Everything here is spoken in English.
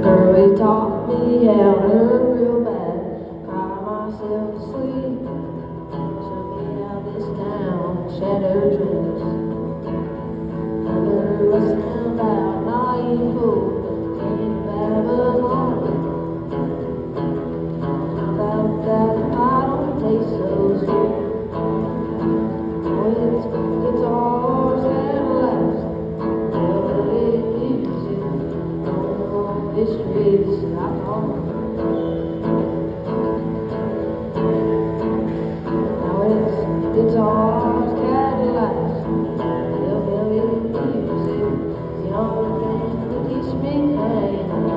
Girl, he taught me how to hurt real bad, cry myself to sleep. Show me how this town shatters dreams. Never a sound out, naive fool, in Babylon. Found out that I don't taste so sweet. Oh, it's guitars at last. Well, it used to. No mysteries I call. Now it's guitars, Cadillacs. Well, it used to. The only thing that keeps me hanging on.